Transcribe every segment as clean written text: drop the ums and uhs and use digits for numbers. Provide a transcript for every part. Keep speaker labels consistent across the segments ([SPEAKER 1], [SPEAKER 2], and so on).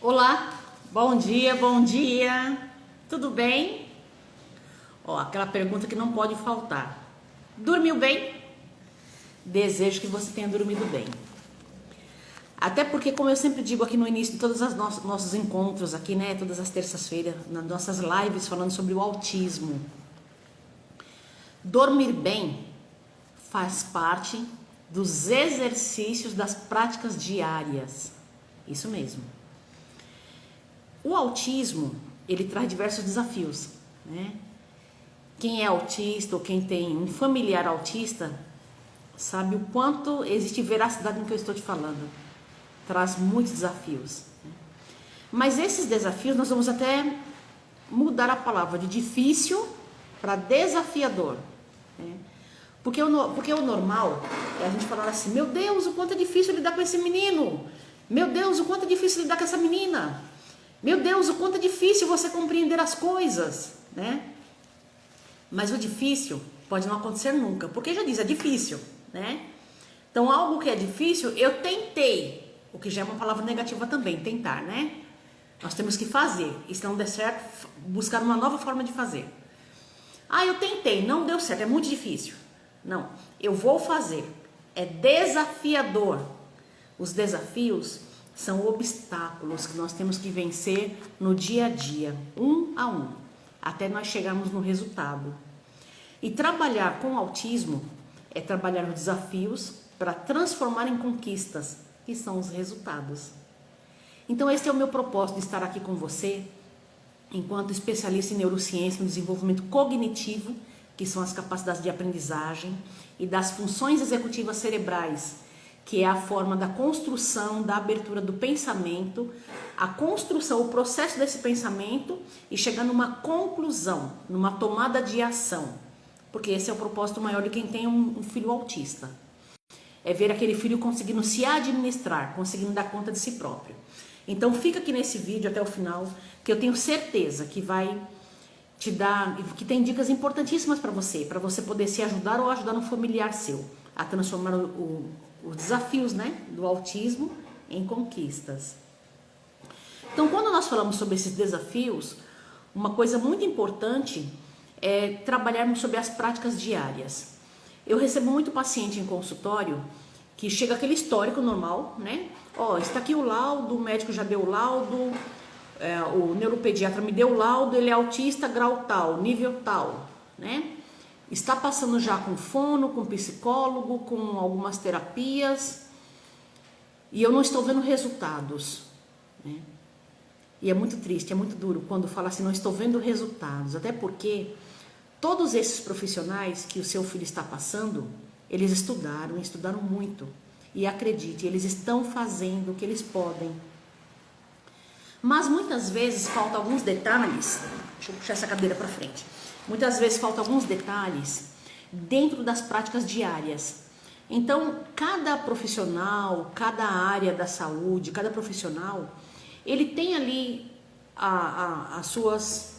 [SPEAKER 1] Olá, bom dia, bom dia. Tudo bem? Ó, aquela pergunta que não pode faltar. Dormiu bem? Desejo que você tenha dormido bem. Até porque, como eu sempre digo aqui no início de todos os nossos encontros aqui, né, todas as terças-feiras, nas nossas lives falando sobre o autismo. Dormir bem faz parte dos exercícios das práticas diárias. Isso mesmo. O autismo, ele traz diversos desafios, né? Quem é autista ou quem tem um familiar autista sabe o quanto existe veracidade no que eu estou te falando. Traz muitos desafios, né? Mas esses desafios nós vamos até mudar a palavra de difícil para desafiador, né? Porque o normal é a gente falar assim: meu Deus, o quanto é difícil lidar com esse menino, meu Deus, o quanto é difícil lidar com essa menina, meu Deus, o quanto é difícil você compreender as coisas, né? Mas o difícil pode não acontecer nunca, porque já diz, é difícil, né? Então, algo que é difícil, eu tentei, o que já é uma palavra negativa também, tentar, né? Nós temos que fazer, e se não der certo, buscar uma nova forma de fazer. Ah, eu tentei, não deu certo, é muito difícil. Não, eu vou fazer, é desafiador. Os desafios são obstáculos que nós temos que vencer no dia a dia, um a um, até nós chegarmos no resultado. E trabalhar com autismo é trabalhar os desafios para transformar em conquistas, que são os resultados. Então esse é o meu propósito de estar aqui com você, enquanto especialista em neurociência, no desenvolvimento cognitivo, que são as capacidades de aprendizagem, e das funções executivas cerebrais, que é a forma da construção, da abertura do pensamento, a construção, o processo desse pensamento e chegar numa conclusão, numa tomada de ação. Porque esse é o propósito maior de quem tem um filho autista. É ver aquele filho conseguindo se administrar, conseguindo dar conta de si próprio. Então fica aqui nesse vídeo até o final, que eu tenho certeza que vai te dar, que tem dicas importantíssimas para você poder se ajudar ou ajudar um familiar seu a transformar os desafios, né, do autismo em conquistas. Então, quando nós falamos sobre esses desafios, uma coisa muito importante é trabalharmos sobre as práticas diárias. Eu recebo muito paciente em consultório que chega aquele histórico normal, né? Ó, está aqui o laudo, o médico já deu o laudo, o neuropediatra me deu o laudo, ele é autista grau tal, nível tal, né? Está passando já com fono, com psicólogo, com algumas terapias, e eu não estou vendo resultados, né? E é muito triste, é muito duro quando fala assim, não estou vendo resultados, até porque todos esses profissionais que o seu filho está passando, eles estudaram muito, e acredite, eles estão fazendo o que eles podem. Mas muitas vezes faltam alguns detalhes, deixa eu puxar essa cadeira para frente. Muitas vezes faltam alguns detalhes dentro das práticas diárias. Então, cada profissional, cada área da saúde, cada profissional, ele tem ali as suas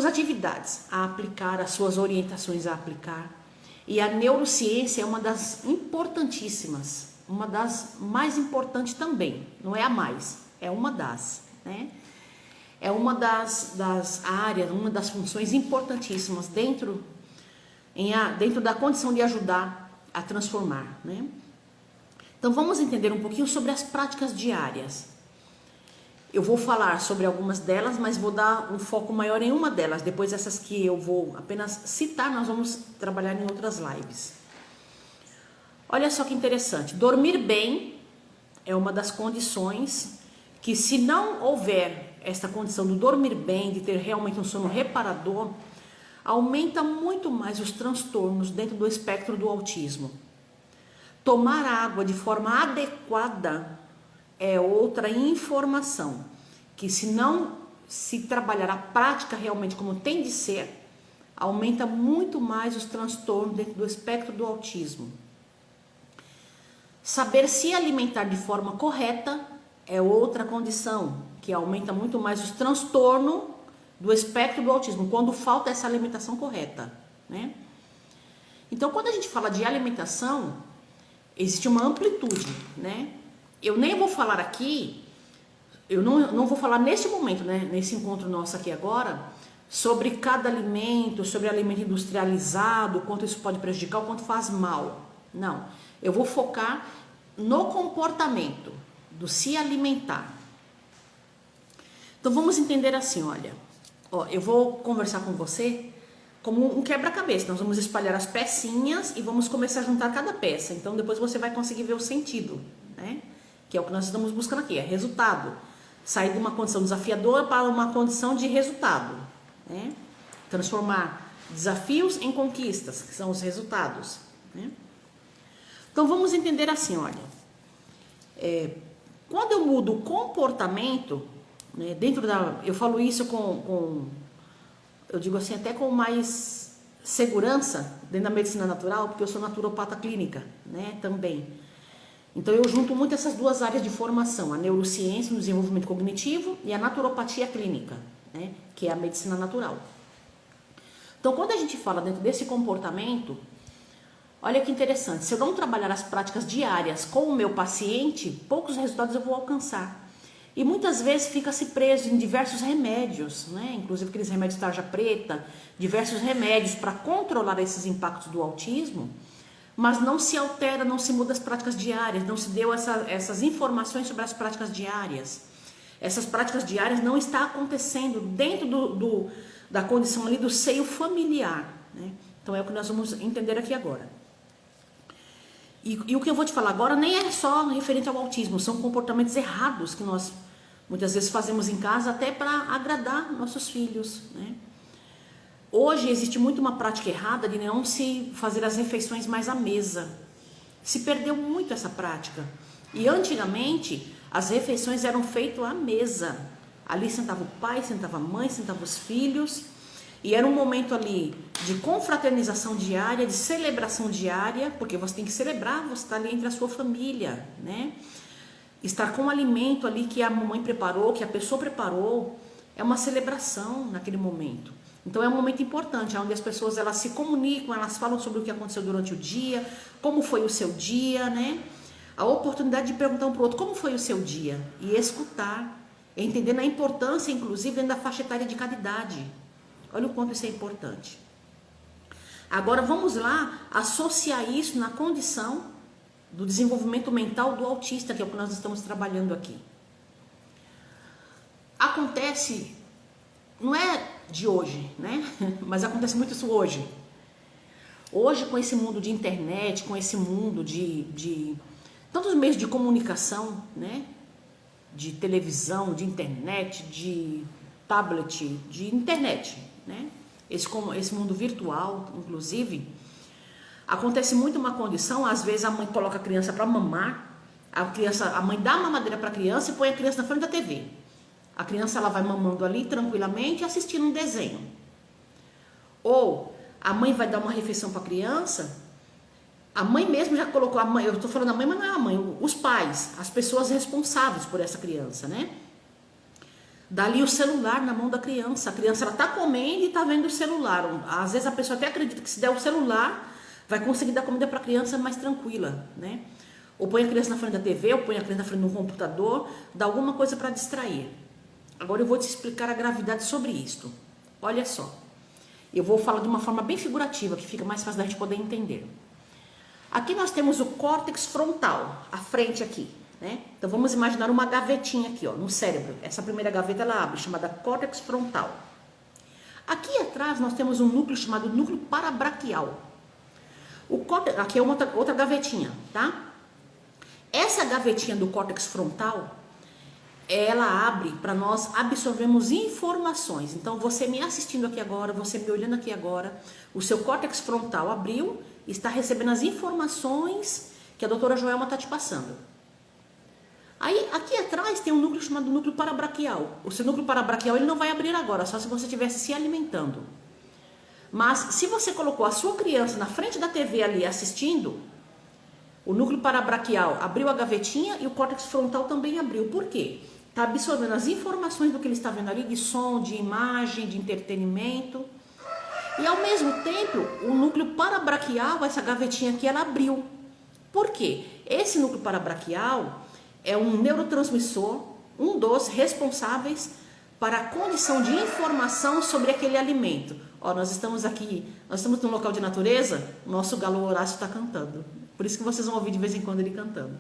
[SPEAKER 1] atividades a aplicar, as suas orientações a aplicar. E a neurociência é uma das importantíssimas, uma das mais importantes também, não é a mais, é uma das, né? É uma das áreas, uma das funções importantíssimas dentro da condição de ajudar a transformar, né? Então vamos entender um pouquinho sobre as práticas diárias. Eu vou falar sobre algumas delas, mas vou dar um foco maior em uma delas. Depois essas que eu vou apenas citar, nós vamos trabalhar em outras lives. Olha só que interessante. Dormir bem é uma das condições que, se não houver esta condição do dormir bem, de ter realmente um sono reparador, aumenta muito mais os transtornos dentro do espectro do autismo. Tomar água de forma adequada é outra informação, que se não se trabalhar a prática realmente como tem de ser, aumenta muito mais os transtornos dentro do espectro do autismo. Saber se alimentar de forma correta é outra condição, que aumenta muito mais os transtornos do espectro do autismo, quando falta essa alimentação correta, né? Então, quando a gente fala de alimentação, existe uma amplitude, né? Eu nem vou falar aqui eu não vou falar neste momento, né, nesse encontro nosso aqui agora, sobre cada alimento, sobre alimento industrializado, o quanto isso pode prejudicar, o quanto faz mal. Não, eu vou focar no comportamento do se alimentar. Então vamos entender assim, olha, ó, eu vou conversar com você como um quebra-cabeça. Nós vamos espalhar as pecinhas e vamos começar a juntar cada peça. Então depois você vai conseguir ver o sentido, né? Que é o que nós estamos buscando aqui, é resultado. Sair de uma condição desafiadora para uma condição de resultado, né? Transformar desafios em conquistas, que são os resultados, né? Então vamos entender assim, olha, quando eu mudo o comportamento, né, eu falo isso eu digo assim, até com mais segurança dentro da medicina natural, porque eu sou naturopata clínica, né, também. Então eu junto muito essas duas áreas de formação, a neurociência, o desenvolvimento cognitivo, e a naturopatia clínica, né, que é a medicina natural. Então quando a gente fala dentro desse comportamento, olha que interessante, se eu não trabalhar as práticas diárias com o meu paciente, poucos resultados eu vou alcançar. E muitas vezes fica-se preso em diversos remédios, né? Inclusive aqueles remédios tarja preta, diversos remédios para controlar esses impactos do autismo, mas não se altera, não se muda as práticas diárias, não se deu essas informações sobre as práticas diárias. Essas práticas diárias não está acontecendo dentro da condição ali do seio familiar, né? Então é o que nós vamos entender aqui agora. E o que eu vou te falar agora nem é só referente ao autismo, são comportamentos errados que nós muitas vezes fazemos em casa até para agradar nossos filhos, né? Hoje existe muito uma prática errada de não se fazer as refeições mais à mesa. Se perdeu muito essa prática. E antigamente as refeições eram feitas à mesa. Ali sentava o pai, sentava a mãe, sentavam os filhos. E era um momento ali de confraternização diária, de celebração diária, porque você tem que celebrar, você está ali entre a sua família, né? Estar com o alimento ali que a mamãe preparou, que a pessoa preparou, é uma celebração naquele momento. Então é um momento importante, onde as pessoas elas se comunicam, elas falam sobre o que aconteceu durante o dia, como foi o seu dia, né? A oportunidade de perguntar um para o outro como foi o seu dia e escutar, entendendo a importância, inclusive, dentro da faixa etária de cada idade. Olha o quanto isso é importante. Agora vamos lá associar isso na condição do desenvolvimento mental do autista, que é o que nós estamos trabalhando aqui. Acontece, não é de hoje, né? Mas acontece muito isso hoje. Hoje, com esse mundo de internet, com esse mundo de tantos meios de comunicação, né? De televisão, de internet, de tablet, de internet, né? Esse mundo virtual, inclusive, acontece muito uma condição, às vezes a mãe coloca a criança para mamar, a mãe dá a mamadeira para a criança e põe a criança na frente da TV. A criança ela vai mamando ali tranquilamente assistindo um desenho. Ou a mãe vai dar uma refeição para a criança, a mãe mesmo já colocou, eu estou falando a mãe, mas não é a mãe, os pais, as pessoas responsáveis por essa criança, né? Dá ali o celular na mão da criança. A criança ela está comendo e está vendo o celular. Às vezes a pessoa até acredita que se der o celular, vai conseguir dar comida para a criança mais tranquila, né? Ou põe a criança na frente da TV, ou põe a criança na frente do computador, dá alguma coisa para distrair. Agora eu vou te explicar a gravidade sobre isto. Olha só. Eu vou falar de uma forma bem figurativa, que fica mais fácil da gente poder entender. Aqui nós temos o córtex frontal, a frente aqui, né? Então vamos imaginar uma gavetinha aqui, ó, no cérebro. Essa primeira gaveta ela abre, chamada córtex frontal. Aqui atrás nós temos um núcleo chamado núcleo parabraquial. Aqui é uma outra gavetinha, tá? Essa gavetinha do córtex frontal, ela abre para nós absorvermos informações. Então você me assistindo aqui agora, você me olhando aqui agora, o seu córtex frontal abriu e está recebendo as informações que a doutora Joelma está te passando. Aí aqui atrás tem um núcleo chamado núcleo parabraquial. O seu núcleo parabraquial ele não vai abrir agora, só se você estivesse se alimentando. Mas se você colocou a sua criança na frente da TV ali assistindo, o núcleo parabraquial abriu a gavetinha e o córtex frontal também abriu. Por quê? Está absorvendo as informações do que ele está vendo ali, de som, de imagem, de entretenimento. E ao mesmo tempo, o núcleo parabraquial, essa gavetinha aqui, ela abriu. Por quê? Esse núcleo parabraquial é um neurotransmissor, um dos responsáveis para a condição de informação sobre aquele alimento. Ó, nós estamos aqui, nós estamos num local de natureza, nosso galo Horácio está cantando. Por isso que vocês vão ouvir de vez em quando ele cantando.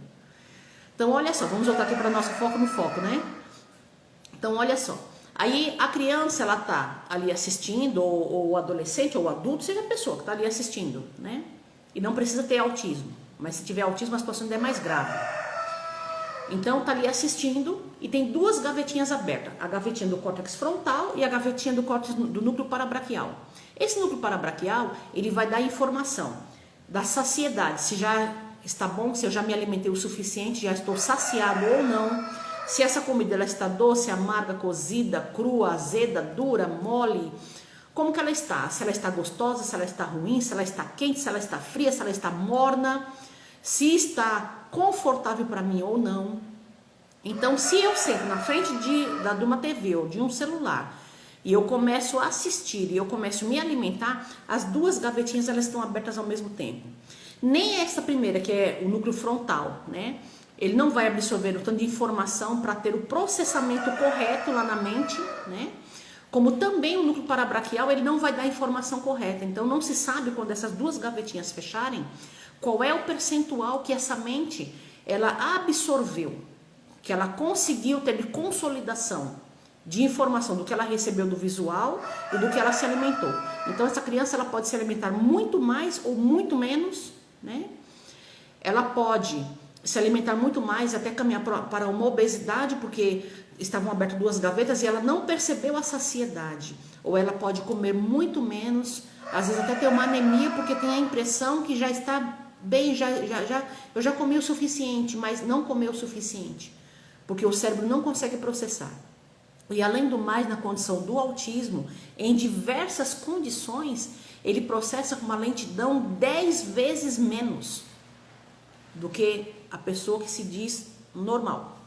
[SPEAKER 1] Então, olha só, vamos voltar aqui para o nosso foco no foco, né? Então, olha só. Aí, a criança, ela tá ali assistindo, ou o adolescente, ou o adulto, seja a pessoa que está ali assistindo, né? E não precisa ter autismo. Mas se tiver autismo, a situação ainda é mais grave. Então, tá ali assistindo e tem duas gavetinhas abertas. A gavetinha do córtex frontal e a gavetinha do núcleo parabraquial. Esse núcleo parabraquial, ele vai dar informação da saciedade, se já está bom, se eu já me alimentei o suficiente, já estou saciado ou não, se essa comida ela está doce, amarga, cozida, crua, azeda, dura, mole, como que ela está? Se ela está gostosa, se ela está ruim, se ela está quente, se ela está fria, se ela está morna, se está confortável para mim ou não. Então, se eu sento na frente de uma TV ou de um celular e eu começo a assistir e eu começo a me alimentar, as duas gavetinhas elas estão abertas ao mesmo tempo. Nem essa primeira, que é o núcleo frontal, né? Ele não vai absorver o tanto de informação para ter o processamento correto lá na mente, né? Como também o núcleo parabraquial, ele não vai dar a informação correta. Então, não se sabe quando essas duas gavetinhas fecharem, qual é o percentual que essa mente, ela absorveu, que ela conseguiu ter de consolidação de informação do que ela recebeu do visual e do que ela se alimentou. Então, essa criança, ela pode se alimentar muito mais ou muito menos, né? Ela pode se alimentar muito mais, até caminhar para uma obesidade, porque estavam abertas duas gavetas e ela não percebeu a saciedade. Ou ela pode comer muito menos, às vezes até ter uma anemia, porque tem a impressão que já está bem, eu já comi o suficiente, mas não comeu o suficiente, porque o cérebro não consegue processar. E além do mais, na condição do autismo, em diversas condições, ele processa com uma lentidão 10 vezes menos do que a pessoa que se diz normal,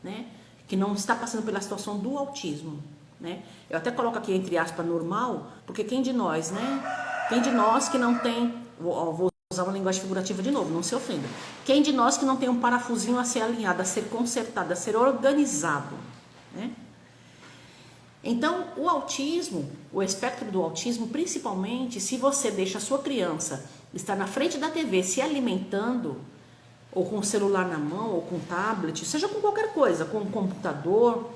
[SPEAKER 1] né? Que não está passando pela situação do autismo, né? Eu até coloco aqui entre aspas normal, porque quem de nós, né? Quem de nós que não tem, vou usar uma linguagem figurativa de novo, não se ofenda. Quem de nós que não tem um parafusinho a ser alinhado, a ser consertado, a ser organizado, né? Então, o autismo, o espectro do autismo, principalmente se você deixa a sua criança estar na frente da TV se alimentando, ou com o celular na mão, ou com tablet, seja com qualquer coisa, com um computador,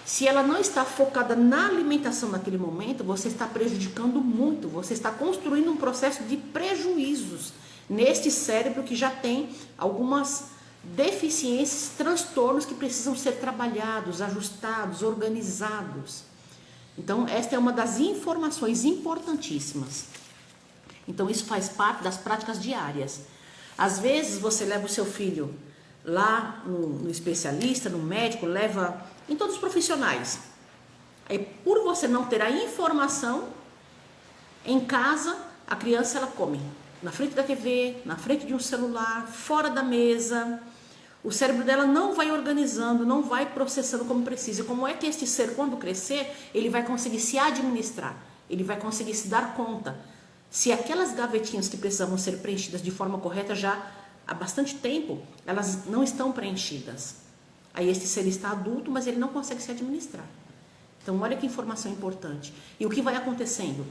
[SPEAKER 1] se ela não está focada na alimentação naquele momento, você está prejudicando muito, você está construindo um processo de prejuízos neste cérebro que já tem algumas deficiências, transtornos que precisam ser trabalhados, ajustados, organizados. Então, esta é uma das informações importantíssimas. Então, isso faz parte das práticas diárias. Às vezes, você leva o seu filho lá no especialista, no médico, leva em todos os profissionais. Aí, por você não ter a informação, em casa, a criança ela come na frente da TV, na frente de um celular, fora da mesa. O cérebro dela não vai organizando, não vai processando como precisa. Como é que este ser, quando crescer, ele vai conseguir se administrar? Ele vai conseguir se dar conta. Se aquelas gavetinhas que precisavam ser preenchidas de forma correta já há bastante tempo, elas não estão preenchidas. Aí este ser está adulto, mas ele não consegue se administrar. Então, olha que informação importante. E o que vai acontecendo?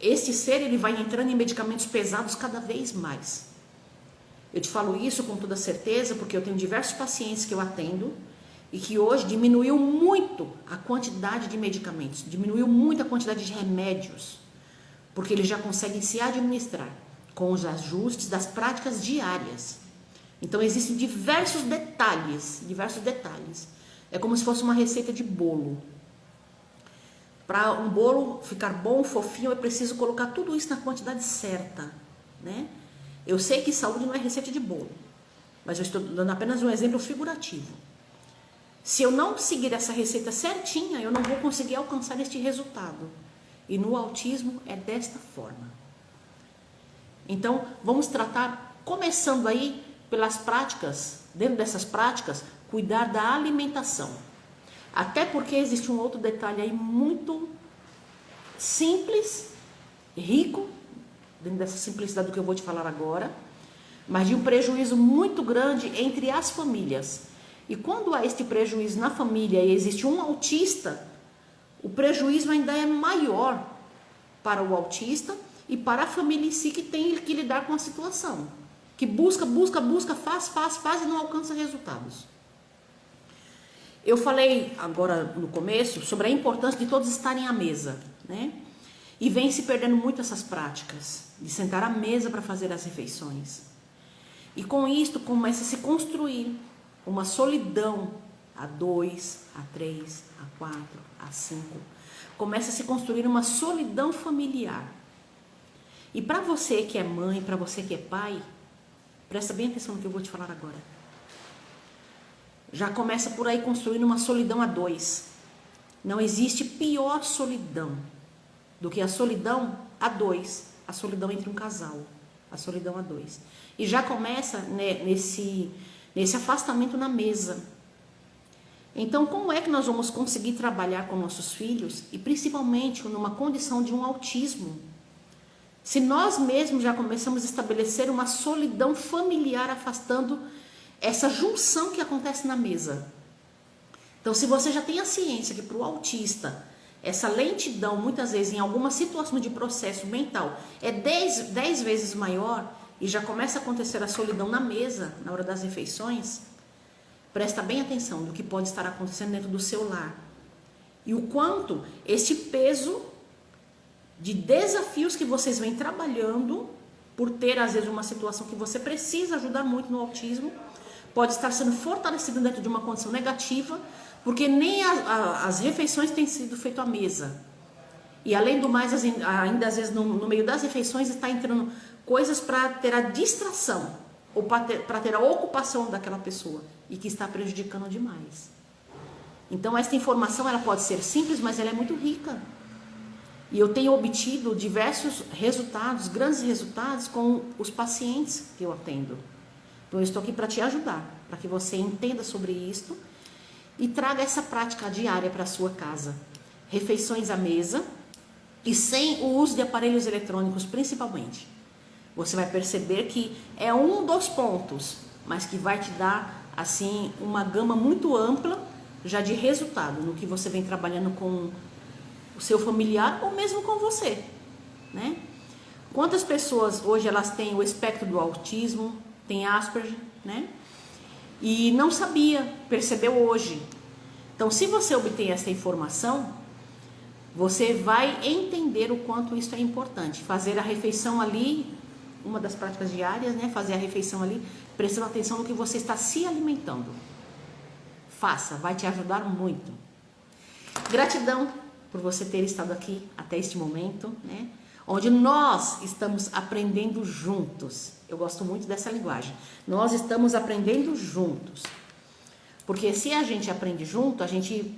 [SPEAKER 1] Este ser, ele vai entrando em medicamentos pesados cada vez mais. Eu te falo isso com toda certeza, porque eu tenho diversos pacientes que eu atendo e que hoje diminuiu muito a quantidade de medicamentos, diminuiu muito a quantidade de remédios, porque eles já conseguem se administrar com os ajustes das práticas diárias. Então, existem diversos detalhes. É como se fosse uma receita de bolo. Para um bolo ficar bom, fofinho, é preciso colocar tudo isso na quantidade certa, né? Eu sei que saúde não é receita de bolo, mas eu estou dando apenas um exemplo figurativo. Se eu não seguir essa receita certinha, eu não vou conseguir alcançar este resultado. E no autismo é desta forma. Então, vamos tratar, começando aí pelas práticas, dentro dessas práticas, cuidar da alimentação. Até porque existe um outro detalhe aí muito simples, rico, dentro dessa simplicidade do que eu vou te falar agora, mas de um prejuízo muito grande entre as famílias. E quando há este prejuízo na família e existe um autista, o prejuízo ainda é maior para o autista e para a família em si, que tem que lidar com a situação, que busca, faz e não alcança resultados. Eu falei agora no começo sobre a importância de todos estarem à mesa, né? E vem se perdendo muito essas práticas de sentar à mesa para fazer as refeições. E com isto começa a se construir uma solidão a 2, a 3, a 4, a 5. Começa a se construir uma solidão familiar. E para você que é mãe, para você que é pai, presta bem atenção no que eu vou te falar agora. Já começa por aí construindo uma solidão a 2. Não existe pior solidão do que a solidão a 2, a solidão entre um casal, a solidão a 2. E já começa, né, nesse afastamento na mesa. Então, como é que nós vamos conseguir trabalhar com nossos filhos, e principalmente numa condição de um autismo, se nós mesmos já começamos a estabelecer uma solidão familiar, afastando essa junção que acontece na mesa? Então, se você já tem a ciência que para o autista, essa lentidão, muitas vezes, em alguma situação de processo mental, é 10 vezes maior, e já começa a acontecer a solidão na mesa, na hora das refeições, presta bem atenção do que pode estar acontecendo dentro do seu lar. E o quanto este peso de desafios que vocês vêm trabalhando, por ter às vezes uma situação que você precisa ajudar muito no autismo, pode estar sendo fortalecido dentro de uma condição negativa, porque nem as refeições têm sido feitas à mesa. E além do mais, ainda às vezes no meio das refeições está entrando coisas para ter a distração, ou para ter a ocupação daquela pessoa, e que está prejudicando demais. Então esta informação ela pode ser simples, mas ela é muito rica. E eu tenho obtido diversos resultados, grandes resultados com os pacientes que eu atendo. Então eu estou aqui para te ajudar, para que você entenda sobre isso e traga essa prática diária para a sua casa. Refeições à mesa e sem o uso de aparelhos eletrônicos, principalmente. Você vai perceber que é um dos pontos, mas que vai te dar assim uma gama muito ampla já de resultado no que você vem trabalhando com o seu familiar ou mesmo com você, né? Quantas pessoas hoje elas têm o espectro do autismo, tem Asperger, né? E não sabia, percebeu hoje. Então, se você obter essa informação, você vai entender o quanto isso é importante. Fazer a refeição ali, uma das práticas diárias, né? Fazer a refeição ali, prestando atenção no que você está se alimentando. Faça, vai te ajudar muito. Gratidão por você ter estado aqui até este momento, né? Onde nós estamos aprendendo juntos. Eu gosto muito dessa linguagem. Nós estamos aprendendo juntos. Porque se a gente aprende junto, a gente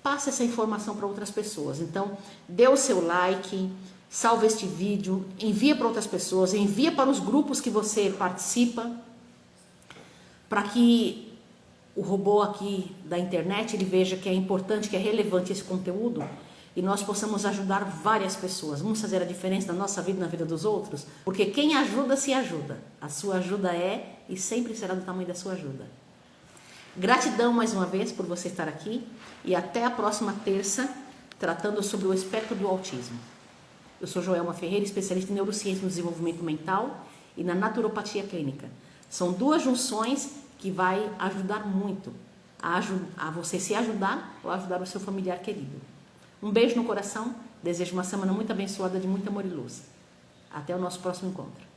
[SPEAKER 1] passa essa informação para outras pessoas. Então, dê o seu like, salve este vídeo, envia para outras pessoas, envia para os grupos que você participa, para que o robô aqui da internet ele veja que é importante, que é relevante esse conteúdo, e nós possamos ajudar várias pessoas. Vamos fazer a diferença na nossa vida e na vida dos outros? Porque quem ajuda, se ajuda. A sua ajuda é e sempre será do tamanho da sua ajuda. Gratidão mais uma vez por você estar aqui e até a próxima terça, tratando sobre o espectro do autismo. Eu sou Joelma Ferreira, especialista em neurociência no desenvolvimento mental e na naturopatia clínica. São duas junções que vai ajudar muito a você se ajudar ou ajudar o seu familiar querido. Um beijo no coração, desejo uma semana muito abençoada de muito amor e luz. Até o nosso próximo encontro.